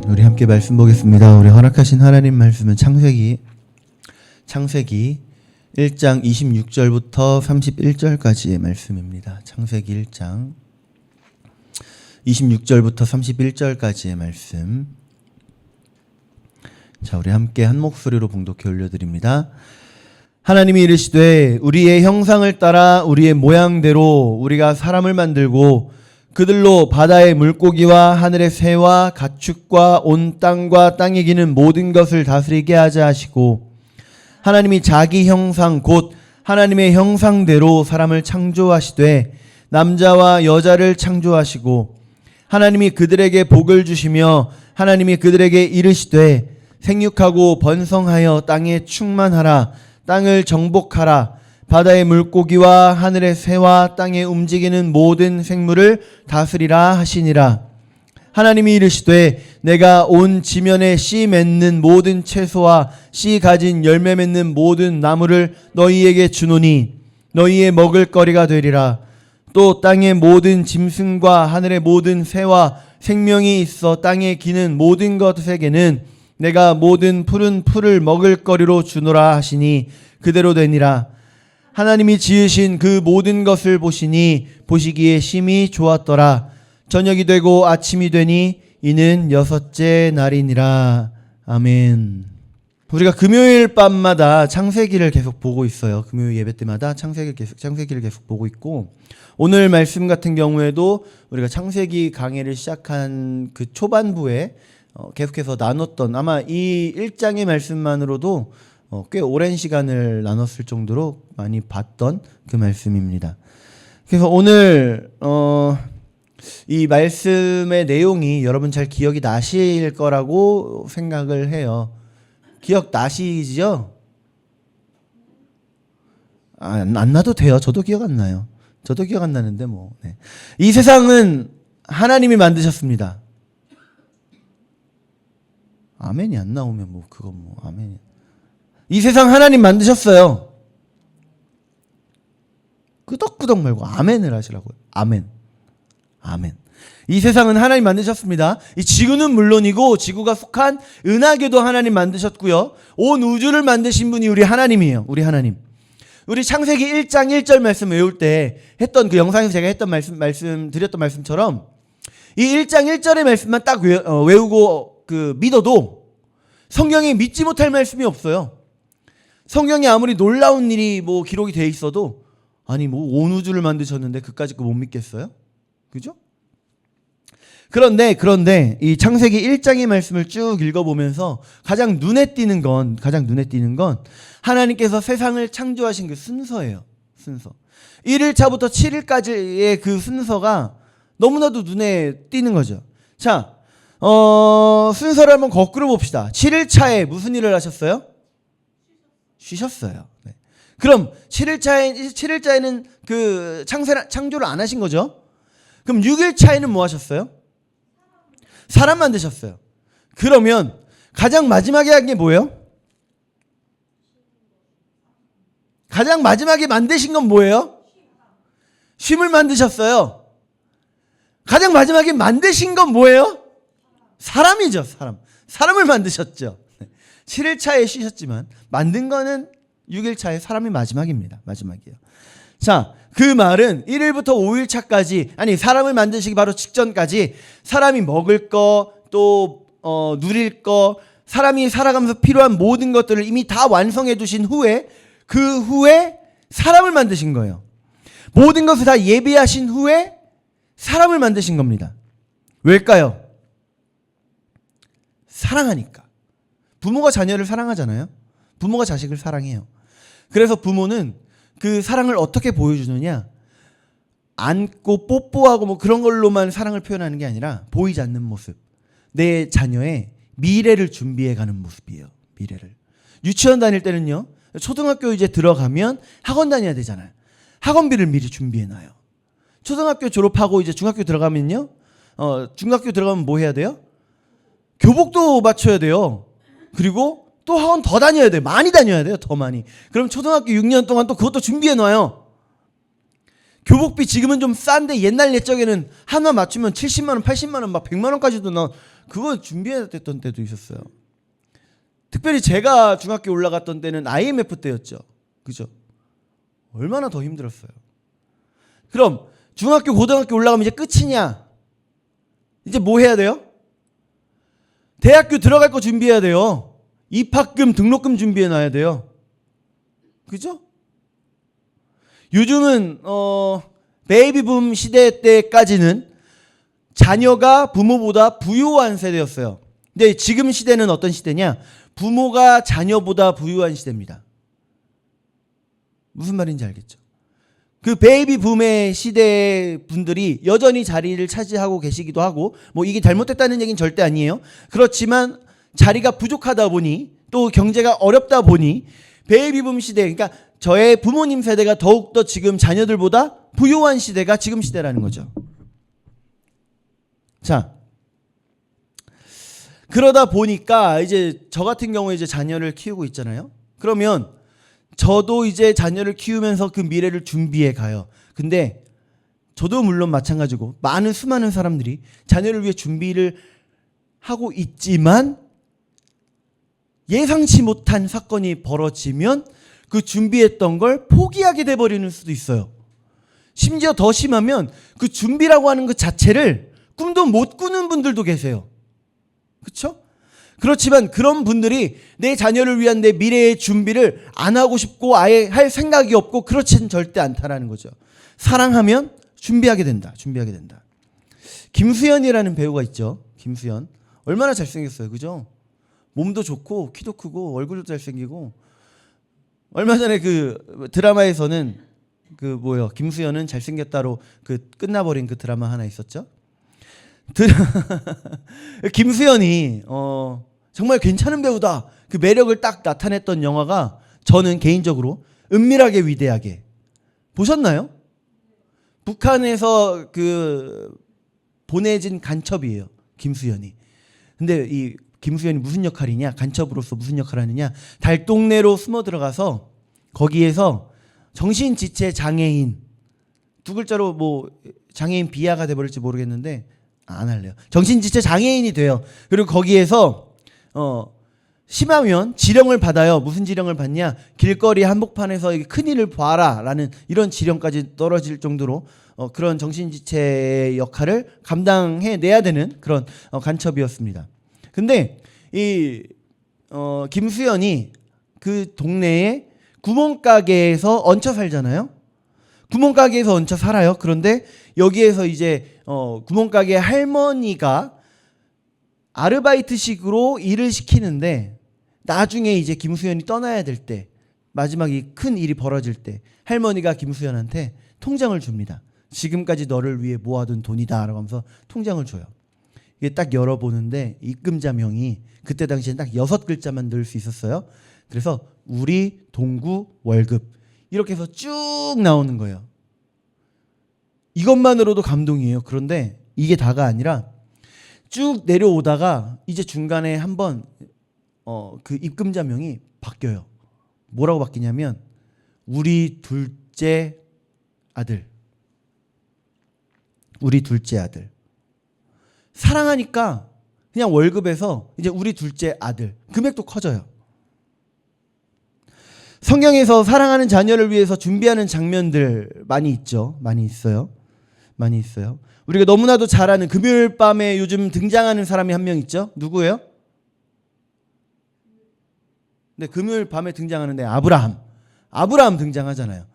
우리 함께 말씀 보겠습니다. 우리 허락하신 하나님 말씀은 창세기 1장 26절부터 31절까지의 말씀입니다. 창세기 1장 26절부터 31절까지의 말씀. 자, 우리 함께 한 목소리로 봉독해 올려드립니다. 하나님이 이르시되 우리의 형상을 따라 우리의 모양대로 우리가 사람을 만들고 그들로 바다의 물고기와 하늘의 새와 가축과 온 땅과 땅에 기는 모든 것을 다스리게 하자 하시고, 하나님이 자기 형상 곧 하나님의 형상대로 사람을 창조하시되 남자와 여자를 창조하시고, 하나님이 그들에게 복을 주시며 하나님이 그들에게 이르시되 생육하고 번성하여 땅에 충만하라, 땅을 정복하라, 바다의 물고기와 하늘의 새와 땅에 움직이는 모든 생물을 다스리라 하시니라. 하나님이 이르시되 내가 온 지면에 씨 맺는 모든 채소와 씨 가진 열매 맺는 모든 나무를 너희에게 주노니 너희의 먹을 거리가 되리라. 또 땅의 모든 짐승과 하늘의 모든 새와 생명이 있어 땅에 기는 모든 것에게는 내가 모든 푸른 풀을 먹을 거리로 주노라 하시니 그대로 되니라. 하나님이 지으신 그 모든 것을 보시니 보시기에 심히 좋았더라. 저녁이 되고 아침이 되니 이는 6째 날이니라. 아멘. 우리가 금요일 밤마다 창세기를 계속 보고 있어요. 금요일 예배 때마다 창세기를 계속 보고 있고, 오늘 말씀 같은 경우에도 우리가 창세기 강해를 시작한 그 초반부에 계속해서 나눴던, 아마 이 1장의 말씀만으로도 꽤 오랜 시간을 나눴을 정도로 많이 봤던 그 말씀입니다. 그래서 오늘 이 말씀의 내용이 여러분 잘 기억이 나실 거라고 생각을 해요. 기억 나시죠? 안 나도 돼요. 저도 기억 안 나요. 저도 기억 안 나는데 뭐. 네. 이 세상은 하나님이 만드셨습니다. 아멘이 안 나오면 뭐 그건 뭐 아멘. 이 세상 하나님 만드셨어요. 끄덕끄덕 말고 아멘을 하시라고요. 아멘. 아멘. 이 세상은 하나님 만드셨습니다. 이 지구는 물론이고 지구가 속한 은하계도 하나님 만드셨고요. 온 우주를 만드신 분이 우리 하나님이에요. 우리 하나님. 우리 창세기 1장 1절 말씀 외울 때 했던 그 영상에서 제가 했던 드렸던 말씀처럼 이 1장 1절의 말씀만 딱 외우고 믿어도 성경에 믿지 못할 말씀이 없어요. 성경에 아무리 놀라운 일이 뭐 기록이 돼 있어도 아니 뭐 온 우주를 만드셨는데 그까짓 거 못 믿겠어요? 그죠? 그런데 이 창세기 1장의 말씀을 쭉 읽어보면서 가장 눈에 띄는 건 하나님께서 세상을 창조하신 그 순서예요. 순서. 1일차부터 7일까지의 그 순서가 너무나도 눈에 띄는 거죠. 자, 순서를 한번 거꾸로 봅시다. 7일차에 무슨 일을 하셨어요? 쉬셨어요. 네. 그럼 7일차에는 그 창조를 안 하신 거죠? 그럼 6일차에는 뭐 하셨어요? 사람 만드셨어요. 그러면 가장 마지막에 한 게 뭐예요? 가장 마지막에 만드신 건 뭐예요? 쉼을 만드셨어요. 가장 마지막에 만드신 건 뭐예요? 사람이죠. 사람을 만드셨죠. 7일차에 쉬셨지만 만든 거는 6일차에 사람이 마지막입니다. 마지막이에요. 자, 그 말은 1일부터 5일차까지, 아니 사람을 만드시기 바로 직전까지 사람이 먹을 거, 또 누릴 거, 사람이 살아가면서 필요한 모든 것들을 이미 다 완성해 두신 후에, 그 후에 사람을 만드신 거예요. 모든 것을 다 예비하신 후에 사람을 만드신 겁니다. 왜일까요? 사랑하니까. 부모가 자녀를 사랑하잖아요. 부모가 자식을 사랑해요. 그래서 부모는 그 사랑을 어떻게 보여주느냐, 안고 뽀뽀하고 뭐 그런 걸로만 사랑을 표현하는 게 아니라 보이지 않는 모습, 내 자녀의 미래를 준비해가는 모습이에요. 미래를. 유치원 다닐 때는요, 초등학교 이제 들어가면 학원 다녀야 되잖아요. 학원비를 미리 준비해놔요. 초등학교 졸업하고 이제 중학교 들어가면요, 중학교 들어가면 뭐 해야 돼요? 교복도 맞춰야 돼요. 그리고 또 학원 더 다녀야 돼요. 많이 다녀야 돼요. 더 많이. 그럼 초등학교 6년 동안 또 그것도 준비해놔요. 교복비 지금은 좀 싼데 옛날 옛적에는 하나 맞추면 70만 원, 80만 원, 막 100만 원까지도 그거 준비했던 때도 있었어요. 특별히 제가 중학교 올라갔던 때는 IMF 때였죠. 그죠? 얼마나 더 힘들었어요. 그럼 중학교, 고등학교 올라가면 이제 끝이냐? 이제 뭐 해야 돼요? 대학교 들어갈 거 준비해야 돼요. 입학금, 등록금 준비해 놔야 돼요. 그죠? 요즘은 베이비붐 시대 때까지는 자녀가 부모보다 부유한 세대였어요. 근데 지금 시대는 어떤 시대냐? 부모가 자녀보다 부유한 시대입니다. 무슨 말인지 알겠죠? 그 베이비붐의 시대 분들이 여전히 자리를 차지하고 계시기도 하고, 뭐 이게 잘못됐다는 얘기는 절대 아니에요. 그렇지만 자리가 부족하다 보니, 또 경제가 어렵다 보니 베이비붐 시대, 그러니까 저의 부모님 세대가 더욱더 지금 자녀들보다 부유한 시대가 지금 시대라는 거죠. 자, 그러다 보니까 이제 저 같은 경우에 이제 자녀를 키우고 있잖아요. 그러면 저도 이제 자녀를 키우면서 그 미래를 준비해 가요. 근데 저도 물론 마찬가지고 수많은 사람들이 자녀를 위해 준비를 하고 있지만 예상치 못한 사건이 벌어지면 그 준비했던 걸 포기하게 돼버리는 수도 있어요. 심지어 더 심하면 그 준비라고 하는 것 자체를 꿈도 못 꾸는 분들도 계세요. 그렇죠? 그렇지만 그런 분들이 내 자녀를 위한 내 미래의 준비를 안 하고 싶고 아예 할 생각이 없고 그렇지는 절대 않다라는 거죠. 사랑하면 준비하게 된다. 준비하게 된다. 김수현이라는 배우가 있죠. 김수현. 얼마나 잘생겼어요. 그죠? 몸도 좋고 키도 크고 얼굴도 잘생기고, 얼마 전에 그 드라마에서는 김수현은 잘생겼다로 그 끝나버린 그 드라마 하나 있었죠. 김수현이 정말 괜찮은 배우다, 그 매력을 딱 나타냈던 영화가 저는 개인적으로 은밀하게 위대하게, 보셨나요? 북한에서 그 보내진 간첩이에요, 김수현이. 근데 이 김수현이 무슨 역할이냐, 간첩으로서 무슨 역할을 하느냐, 달동네로 숨어 들어가서 거기에서 정신지체 장애인, 두 글자로 뭐 장애인 비하가 돼버릴지 모르겠는데 안 할래요. 정신지체 장애인이 돼요. 그리고 거기에서 심하면 지령을 받아요. 무슨 지령을 받냐? 길거리 한복판에서 큰일을 봐라 라는 이런 지령까지 떨어질 정도로 그런 정신지체 역할을 감당해내야 되는 그런 간첩이었습니다. 근데 이 김수현이 그 동네에 구멍가게에서 얹혀 살잖아요. 구멍가게에서 얹혀 살아요. 그런데 여기에서 이제 구멍가게 할머니가 아르바이트식으로 일을 시키는데, 나중에 이제 김수현이 떠나야 될 때, 마지막 이 큰 일이 벌어질 때 할머니가 김수현한테 통장을 줍니다. 지금까지 너를 위해 모아둔 돈이다 라고 하면서 통장을 줘요. 이게 딱 열어보는데 입금자명이 그때 당시엔 딱 6글자만 넣을 수 있었어요. 그래서 우리 동구 월급 이렇게 해서 쭉 나오는 거예요. 이것만으로도 감동이에요. 그런데 이게 다가 아니라 쭉 내려오다가 이제 중간에 한번 그 입금자명이 바뀌어요. 뭐라고 바뀌냐면 우리 둘째 아들. 우리 둘째 아들. 사랑하니까 그냥 월급에서 이제 우리 둘째 아들. 금액도 커져요. 성경에서 사랑하는 자녀를 위해서 준비하는 장면들 많이 있죠. 많이 있어요. 많이 있어요. 우리가 너무나도 잘 아는 금요일 밤에 요즘 등장하는 사람이 한 명 있죠. 누구예요? 네, 금요일 밤에 등장하는데 아브라함 등장하잖아요.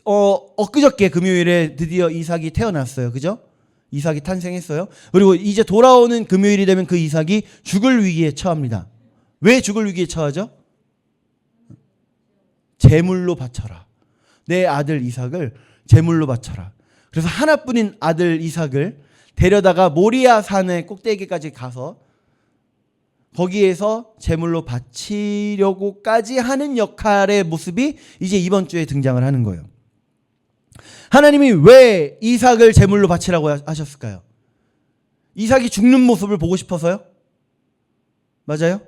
엊그저께 금요일에 드디어 이삭이 태어났어요. 그죠? 이삭이 탄생했어요. 그리고 이제 돌아오는 금요일이 되면 그 이삭이 죽을 위기에 처합니다. 왜 죽을 위기에 처하죠? 제물로 바쳐라. 내 아들 이삭을 제물로 바쳐라. 그래서 하나뿐인 아들 이삭을 데려다가 모리아 산의 꼭대기까지 가서 거기에서 제물로 바치려고까지 하는 역할의 모습이 이제 이번 주에 등장을 하는 거예요. 하나님이 왜 이삭을 제물로 바치라고 하셨을까요? 이삭이 죽는 모습을 보고 싶어서요? 맞아요?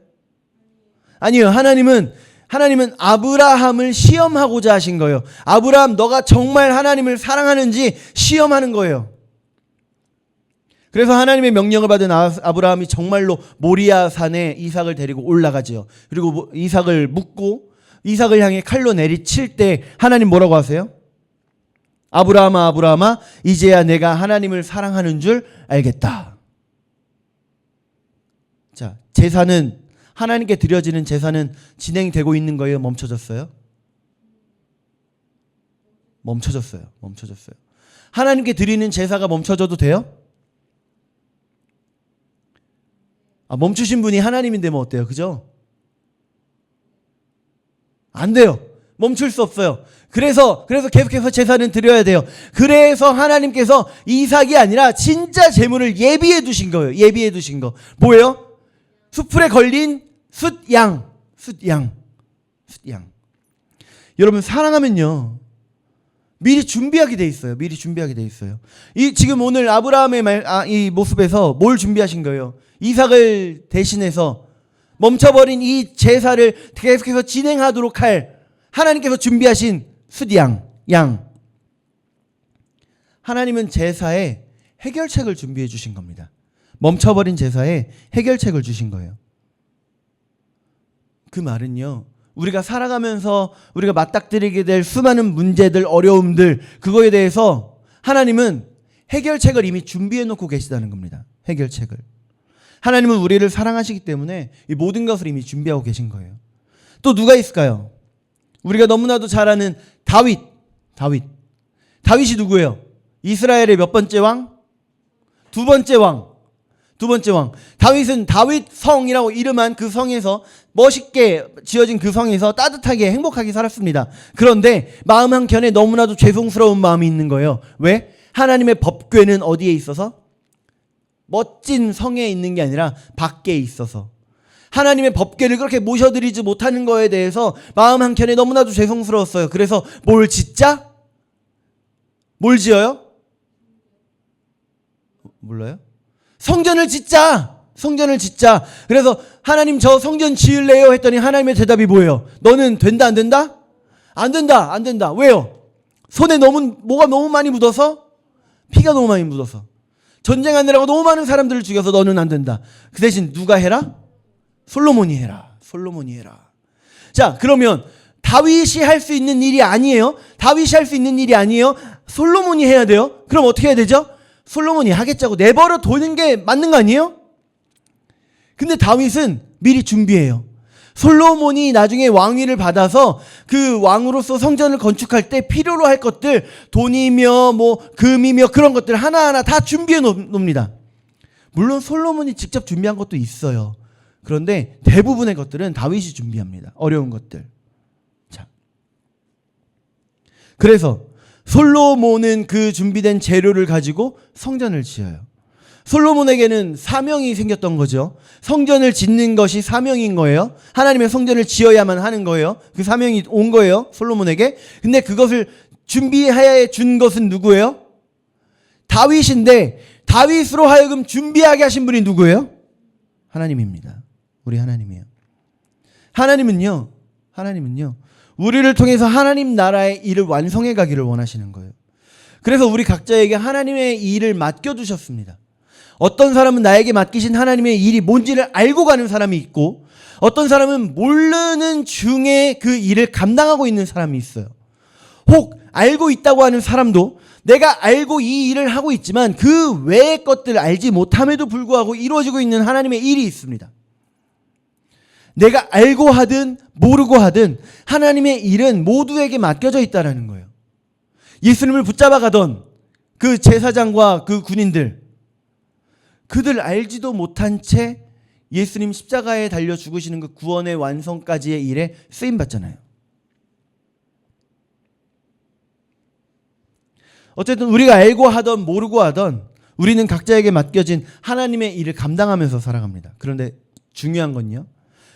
아니요. 하나님은 아브라함을 시험하고자 하신 거예요. 아브라함, 너가 정말 하나님을 사랑하는지 시험하는 거예요. 그래서 하나님의 명령을 받은 아브라함이 정말로 모리아 산에 이삭을 데리고 올라가지요. 그리고 이삭을 묶고 이삭을 향해 칼로 내리칠 때 하나님 뭐라고 하세요? 아브라함아 아브라함아 이제야 내가 하나님을 사랑하는 줄 알겠다. 자, 제사는 하나님께 드려지는 제사는 진행되고 있는 거예요? 멈춰졌어요? 멈춰졌어요. 하나님께 드리는 제사가 멈춰져도 돼요? 멈추신 분이 하나님인데 뭐 어때요? 그죠? 안 돼요. 멈출 수 없어요. 그래서 계속해서 제사는 드려야 돼요. 그래서 하나님께서 이삭이 아니라 진짜 제물을 예비해 두신 거예요. 예비해 두신 거. 뭐예요? 수풀에 걸린 숫양. 여러분 사랑하면요. 미리 준비하게 돼 있어요. 이 지금 오늘 아브라함의 이 모습에서 뭘 준비하신 거예요? 이삭을 대신해서 멈춰버린 이 제사를 계속해서 진행하도록 할 하나님께서 준비하신 양. 하나님은 제사에 해결책을 준비해 주신 겁니다. 멈춰버린 제사에 해결책을 주신 거예요. 그 말은요. 우리가 살아가면서 우리가 맞닥뜨리게 될 수많은 문제들, 어려움들, 그거에 대해서 하나님은 해결책을 이미 준비해 놓고 계시다는 겁니다. 해결책을. 하나님은 우리를 사랑하시기 때문에 이 모든 것을 이미 준비하고 계신 거예요. 또 누가 있을까요? 우리가 너무나도 잘 아는 다윗. 다윗이 누구예요? 이스라엘의 몇 번째 왕? 두 번째 왕. 다윗은 다윗 성이라고 이름한 그 성에서 멋있게 지어진 그 성에서 따뜻하게 행복하게 살았습니다. 그런데 마음 한켠에 너무나도 죄송스러운 마음이 있는 거예요. 왜? 하나님의 법궤는 어디에 있어서? 멋진 성에 있는 게 아니라 밖에 있어서. 하나님의 법궤를 그렇게 모셔드리지 못하는 거에 대해서 마음 한켠에 너무나도 죄송스러웠어요. 그래서 뭘 짓자? 뭘 지어요? 몰라요? 성전을 짓자. 그래서 하나님 저 성전 지을래요? 했더니 하나님의 대답이 뭐예요? 너는 된다 안 된다? 안 된다. 왜요? 손에 뭐가 너무 많이 묻어서? 피가 너무 많이 묻어서. 전쟁하느라고 너무 많은 사람들을 죽여서 너는 안 된다. 그 대신 누가 해라? 솔로몬이 해라. 자, 그러면 다윗이 할 수 있는 일이 아니에요. 솔로몬이 해야 돼요. 그럼 어떻게 해야 되죠? 솔로몬이 하겠자고 내버려 두는 게 맞는 거 아니에요? 근데 다윗은 미리 준비해요. 솔로몬이 나중에 왕위를 받아서 그 왕으로서 성전을 건축할 때 필요로 할 것들, 돈이며 금이며 그런 것들 하나하나 다 준비해 놓습니다. 물론 솔로몬이 직접 준비한 것도 있어요. 그런데 대부분의 것들은 다윗이 준비합니다. 어려운 것들. 자, 그래서 솔로몬은 그 준비된 재료를 가지고 성전을 지어요. 솔로몬에게는 사명이 생겼던 거죠. 성전을 짓는 것이 사명인 거예요. 하나님의 성전을 지어야만 하는 거예요. 그 사명이 온 거예요. 솔로몬에게. 근데 그것을 준비하여 준 것은 누구예요? 다윗인데 다윗으로 하여금 준비하게 하신 분이 누구예요? 하나님입니다. 우리 하나님이에요. 하나님은요. 우리를 통해서 하나님 나라의 일을 완성해 가기를 원하시는 거예요. 그래서 우리 각자에게 하나님의 일을 맡겨두셨습니다. 어떤 사람은 나에게 맡기신 하나님의 일이 뭔지를 알고 가는 사람이 있고 어떤 사람은 모르는 중에 그 일을 감당하고 있는 사람이 있어요. 혹 알고 있다고 하는 사람도 내가 알고 이 일을 하고 있지만 그 외의 것들을 알지 못함에도 불구하고 이루어지고 있는 하나님의 일이 있습니다. 내가 알고 하든 모르고 하든 하나님의 일은 모두에게 맡겨져 있다는 거예요. 예수님을 붙잡아 가던 그 제사장과 그 군인들, 그들 알지도 못한 채 예수님 십자가에 달려 죽으시는 그 구원의 완성까지의 일에 쓰임받잖아요. 어쨌든 우리가 알고 하던 모르고 하던 우리는 각자에게 맡겨진 하나님의 일을 감당하면서 살아갑니다. 그런데 중요한 건요,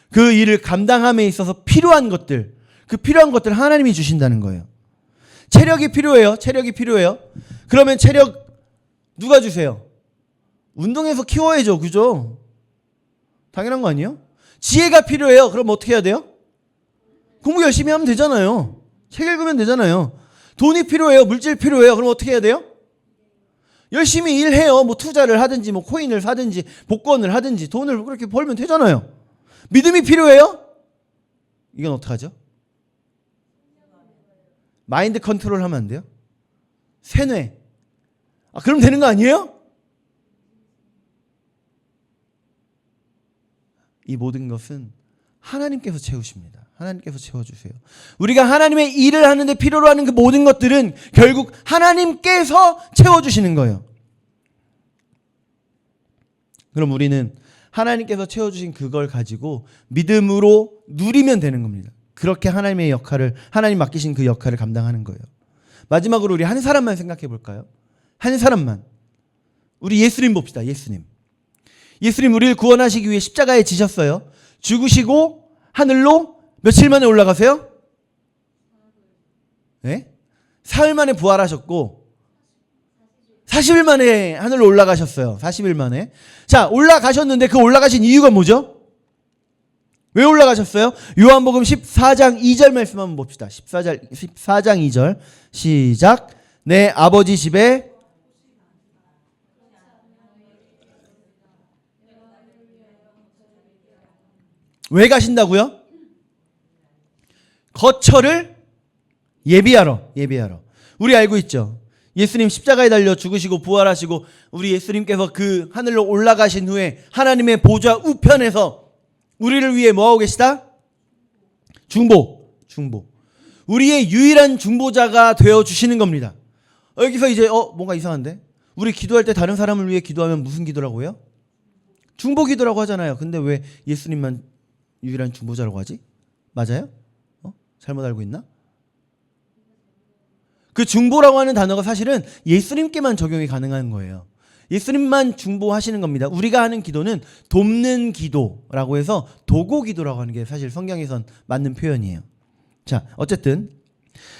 그 일을 감당함에 있어서 필요한 것들, 그 필요한 것들 하나님이 주신다는 거예요. 체력이 필요해요. 그러면 체력 누가 주세요? 운동해서 키워야죠. 그죠? 당연한 거 아니에요? 지혜가 필요해요. 그럼 어떻게 해야 돼요? 공부 열심히 하면 되잖아요. 책 읽으면 되잖아요. 돈이 필요해요. 물질 필요해요. 그럼 어떻게 해야 돼요? 열심히 일해요. 뭐 투자를 하든지 뭐 코인을 사든지 복권을 하든지 돈을 그렇게 벌면 되잖아요. 믿음이 필요해요? 이건 어떡하죠? 마인드 컨트롤 하면 안 돼요? 세뇌. 그럼 되는 거 아니에요? 이 모든 것은 하나님께서 채우십니다. 하나님께서 채워주세요. 우리가 하나님의 일을 하는데 필요로 하는 그 모든 것들은 결국 하나님께서 채워주시는 거예요. 그럼 우리는 하나님께서 채워주신 그걸 가지고 믿음으로 누리면 되는 겁니다. 그렇게 하나님의 역할을, 하나님 맡기신 그 역할을 감당하는 거예요. 마지막으로 우리 한 사람만 생각해 볼까요? 한 사람만. 우리 예수님 봅시다. 예수님. 예수님 우리를 구원하시기 위해 십자가에 지셨어요. 죽으시고 하늘로 며칠 만에 올라가세요? 네? 사흘 만에 부활하셨고 40일 만에 하늘로 올라가셨어요. 40일 만에. 자, 올라가셨는데 그 올라가신 이유가 뭐죠? 왜 올라가셨어요? 요한복음 14장 2절 말씀 한번 봅시다. 14장 2절 시작. 내 아버지 집에 왜 가신다고요? 거처를 예비하러. 우리 알고 있죠? 예수님 십자가에 달려 죽으시고 부활하시고 우리 예수님께서 그 하늘로 올라가신 후에 하나님의 보좌 우편에서 우리를 위해 뭐하고 계시다? 중보. 우리의 유일한 중보자가 되어주시는 겁니다. 여기서 이제 뭔가 이상한데? 우리 기도할 때 다른 사람을 위해 기도하면 무슨 기도라고 해요? 중보 기도라고 하잖아요. 근데 왜 예수님만 유일한 중보자라고 하지? 맞아요? 잘못 알고 있나? 그 중보라고 하는 단어가 사실은 예수님께만 적용이 가능한 거예요. 예수님만 중보하시는 겁니다. 우리가 하는 기도는 돕는 기도라고 해서 도고 기도라고 하는 게 사실 성경에선 맞는 표현이에요. 자, 어쨌든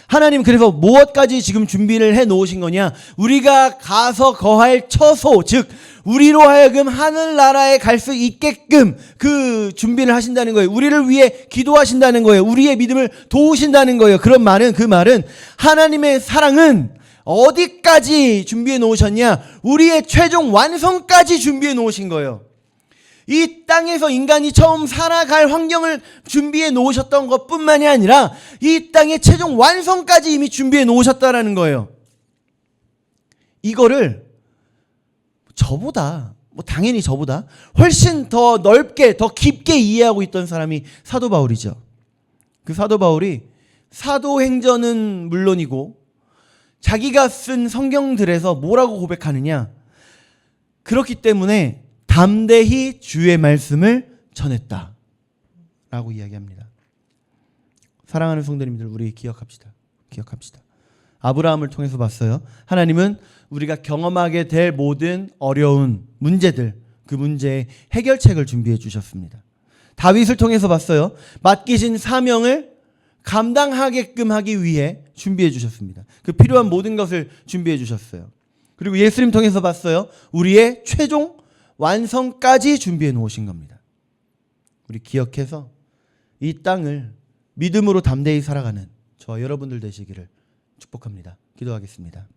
하나님 그래서 무엇까지 지금 준비를 해 놓으신 거냐? 우리가 가서 거할 처소, 즉 우리로 하여금 하늘나라에 갈 수 있게끔 그 준비를 하신다는 거예요. 우리를 위해 기도하신다는 거예요. 우리의 믿음을 도우신다는 거예요. 그 말은 하나님의 사랑은 어디까지 준비해 놓으셨냐? 우리의 최종 완성까지 준비해 놓으신 거예요. 이 땅에서 인간이 처음 살아갈 환경을 준비해 놓으셨던 것뿐만이 아니라 이 땅의 최종 완성까지 이미 준비해 놓으셨다라는 거예요. 이거를 당연히 저보다 훨씬 더 넓게, 더 깊게 이해하고 있던 사람이 사도 바울이죠. 그 사도 바울이 사도행전은 물론이고 자기가 쓴 성경들에서 뭐라고 고백하느냐? 그렇기 때문에 담대히 주의 말씀을 전했다 라고 이야기합니다. 사랑하는 성도님들, 우리 기억합시다. 아브라함을 통해서 봤어요. 하나님은 우리가 경험하게 될 모든 어려운 문제들, 그 문제의 해결책을 준비해 주셨습니다. 다윗을 통해서 봤어요. 맡기신 사명을 감당하게끔 하기 위해 준비해 주셨습니다. 그 필요한 모든 것을 준비해 주셨어요. 그리고 예수님 통해서 봤어요. 우리의 최종 완성까지 준비해 놓으신 겁니다. 우리 기억해서 이 땅을 믿음으로 담대히 살아가는 저와 여러분들 되시기를 축복합니다. 기도하겠습니다.